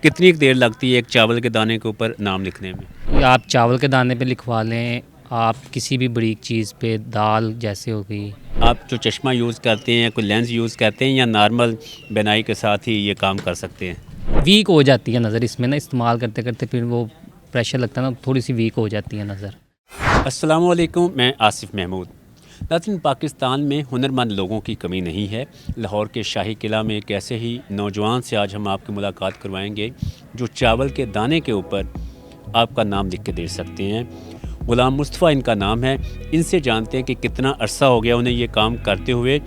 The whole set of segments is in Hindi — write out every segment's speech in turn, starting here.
कितनी देर लगती है एक चावल के दाने के ऊपर नाम लिखने में? आप चावल के दाने पे लिखवा लें, आप किसी भी बरीक चीज़ पे, दाल जैसे हो गई। आप जो चश्मा यूज़ करते हैं या कोई लेंस यूज़ करते हैं या नॉर्मल बिनाई के साथ ही ये काम कर सकते हैं? वीक हो जाती है नज़र इसमें ना, इस्तेमाल करते करते फिर वो प्रेशर लगता है ना, थोड़ी सी वीक हो जाती है नज़र। अस्सलामु अलैकुम, मैं आसिफ महमूद। नाज़रीन, पाकिस्तान में हुनरमंद लोगों की कमी नहीं है। लाहौर के शाही किला में एक ऐसे ही नौजवान से आज हम आपकी मुलाकात करवाएंगे जो चावल के दाने के ऊपर आपका नाम लिख के दे सकते हैं। ग़ुलाम मुस्तफ़ा इनका नाम है। इनसे जानते हैं कि कितना अरसा हो गया उन्हें ये काम करते हुए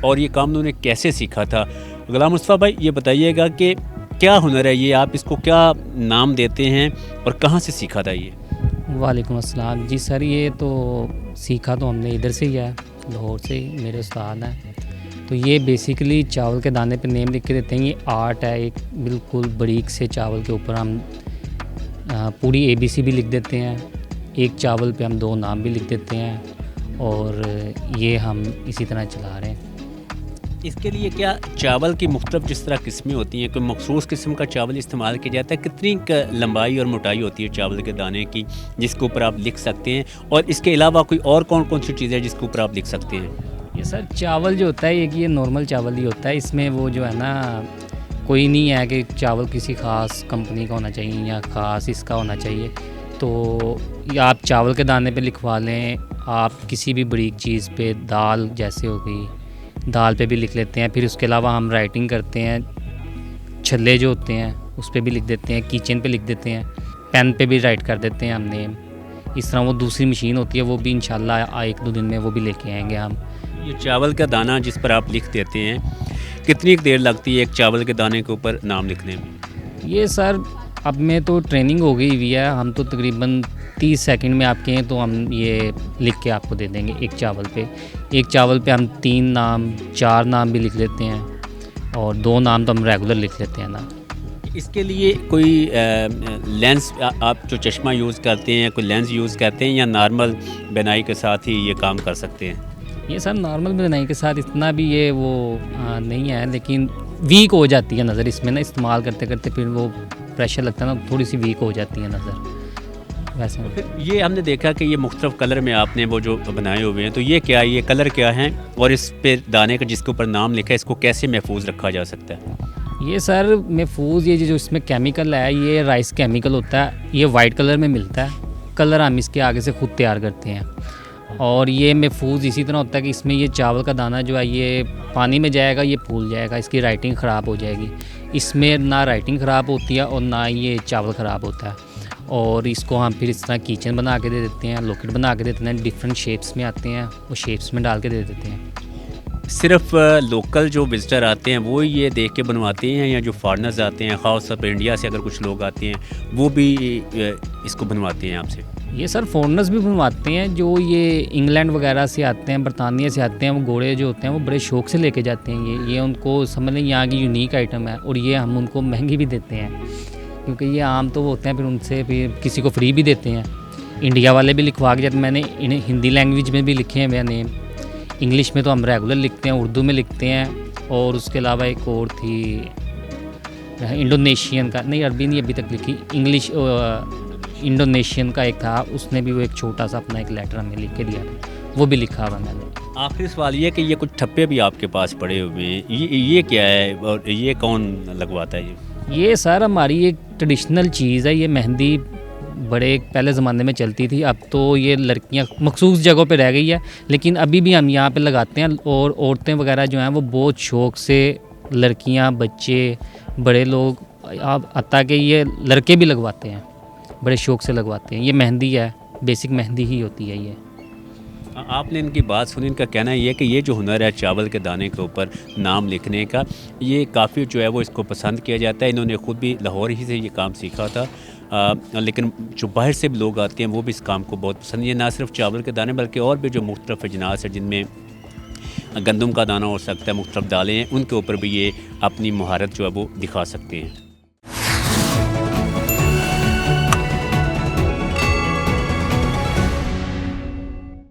और ये काम उन्होंने कैसे सीखा था। ग़ुलाम मुस्तफ़ा भाई, ये बताइएगा कि क्या हुनर है ये, आप इसको क्या नाम देते हैं और कहाँ से सीखा था ये? वालेकुम अस्सलाम। जी सर, ये तो सीखा तो हमने इधर से ही है, लाहौर से ही मेरे उस्ताद हैं। तो ये बेसिकली चावल के दाने पे नेम लिख के देते हैं। ये आर्ट है, एक बिल्कुल बारीक से चावल के ऊपर हम पूरी ABC भी लिख देते हैं। एक चावल पे हम 2 नाम भी लिख देते हैं और ये हम इसी तरह चला रहे हैं। इसके लिए क्या चावल की मुख्तलिफ जिस तरह किस्में होती हैं, कोई मखसूस किस्म का चावल इस्तेमाल किया जाता है? कितनी लंबाई और मोटाई होती है चावल के दाने की जिसके ऊपर आप लिख सकते हैं, और इसके अलावा कोई और कौन कौन सी चीज़ें जिसके ऊपर आप लिख सकते हैं? ये सर चावल जो होता है ये नॉर्मल चावल ही होता है। इसमें वो जो है ना, कोई नहीं है कि चावल किसी ख़ास कंपनी का होना चाहिए या ख़ास इसका होना चाहिए। तो या आप चावल के दाने पे लिखवा लें, आप किसी भी बारीक चीज़ पे, दाल जैसे हो गई, दाल पे भी लिख लेते हैं। फिर उसके अलावा हम राइटिंग करते हैं, छल्ले जो होते हैं उस पे भी लिख देते हैं, किचन पे लिख देते हैं, पेन पे भी राइट कर देते हैं हमने। इस तरह वो दूसरी मशीन होती है, वो भी इंशाल्लाह 1-2 दिन में वो भी लेके आएंगे हम। ये चावल का दाना जिस पर आप लिख देते हैं, कितनी देर लगती है एक चावल के दाने के ऊपर नाम लिखने में? ये सर अब में तो ट्रेनिंग हो गई हुई है, हम तो तकरीबन 30 सेकंड में आपके हैं तो हम ये लिख के आपको दे देंगे। एक चावल पे हम 3 नाम 4 नाम भी लिख लेते हैं और 2 नाम तो हम रेगुलर लिख लेते हैं ना। इसके लिए कोई लेंस, आप जो चश्मा यूज़ करते हैं, कोई लेंस यूज़ करते हैं या नॉर्मल बिनाई के साथ ही ये काम कर सकते हैं? ये सर नॉर्मल बिनाई के साथ इतना भी ये वो नहीं है, लेकिन वीक हो जाती है नज़र इसमें ना, इस्तेमाल करते करते फिर वो प्रेशर लगता है ना, थोड़ी सी वीक हो जाती है नज़र वैसे। फिर ये हमने देखा कि ये मुख्तलिफ कलर में आपने वो जो बनाए हुए हैं, तो ये क्या, ये कलर क्या हैं और इस पे दाने का जिसके ऊपर नाम लिखा है इसको कैसे महफूज रखा जा सकता है? ये सर महफूज, ये जो इसमें केमिकल है ये राइस केमिकल होता है। ये वाइट कलर में मिलता है, कलर हम इसके आगे से खुद तैयार करते हैं। और ये महफूज इसी तरह होता है कि इसमें ये चावल का दाना जो है ये पानी में जाएगा, ये फूल जाएगा, इसकी राइटिंग ख़राब हो जाएगी। इसमें ना राइटिंग ख़राब होती है और ना ये चावल ख़राब होता है। और इसको हम फिर इस तरह किचन बना के दे देते हैं, लॉकेट बना के देते हैं, डिफरेंट शेप्स में आते हैं, वो शेप्स में डाल के दे देते हैं। सिर्फ लोकल जो विज़िटर आते हैं वो ये देख के बनवाते हैं या जो फॉरेनर्स आते हैं, ख़ास तौर पर इंडिया से अगर कुछ लोग आते हैं वो भी इसको बनवाते हैं आपसे? ये सर फॉरेनर्स भी बनवाते हैं, जो ये इंग्लैंड वगैरह से आते हैं, बरतानिया से आते हैं। वो घोड़े जो होते हैं वो बड़े शौक़ से लेके जाते हैं। ये उनको समझ लें यहाँ की यूनिक आइटम है और ये हम उनको महंगी भी देते हैं, क्योंकि ये आम तो वो होते हैं, फिर उनसे फिर किसी को फ्री भी देते हैं। इंडिया वाले भी लिखवा के जाते, मैंने इन्हें हिंदी लैंग्वेज में भी लिखे हैं मेरा नेम। इंग्लिश में तो हम रेगुलर लिखते हैं, उर्दू में लिखते हैं, और उसके अलावा एक और थी इंडोनेशियन का, नहीं अरबी नहीं अभी तक लिखी, इंग्लिश इंडोनेशियन का एक था, उसने भी वो एक छोटा सा अपना एक लेटर हमें लिख के दिया था, वो भी लिखा हुआ मैंने। आखिरी सवाल ये कि ये कुछ ठप्पे भी आपके पास पड़े हुए हैं, ये क्या है और ये कौन लगवाता है? ये सर हमारी एक ट्रेडिशनल चीज़ है। ये मेहंदी बड़े पहले ज़माने में चलती थी, अब तो ये लड़कियां मखसूस जगहों पे रह गई है, लेकिन अभी भी हम यहाँ पे लगाते हैं। और औरतें वगैरह जो हैं वो बहुत शौक़ से, लड़कियाँ, बच्चे, बड़े लोग, अब हत्ता कि ये लड़के भी लगवाते हैं, बड़े शौक़ से लगवाते हैं। ये मेहंदी है, बेसिक मेहंदी ही होती है ये। आपने इनकी बात सुनी, इनका कहना ये है कि ये जो हुनर है चावल के दाने के ऊपर नाम लिखने का, ये काफ़ी जो है वो इसको पसंद किया जाता है। इन्होंने ख़ुद भी लाहौर ही से ये काम सीखा था, लेकिन जो बाहर से भी लोग आते हैं वो भी इस काम को बहुत पसंद। ये ना सिर्फ चावल के दाने बल्कि और भी जो मुख्तलिफ अजनास है जिनमें गंदम का दाना हो सकता है, मुख्तलिफ दालें हैं, उनके ऊपर भी ये अपनी महारत जो है वो दिखा सकते हैं।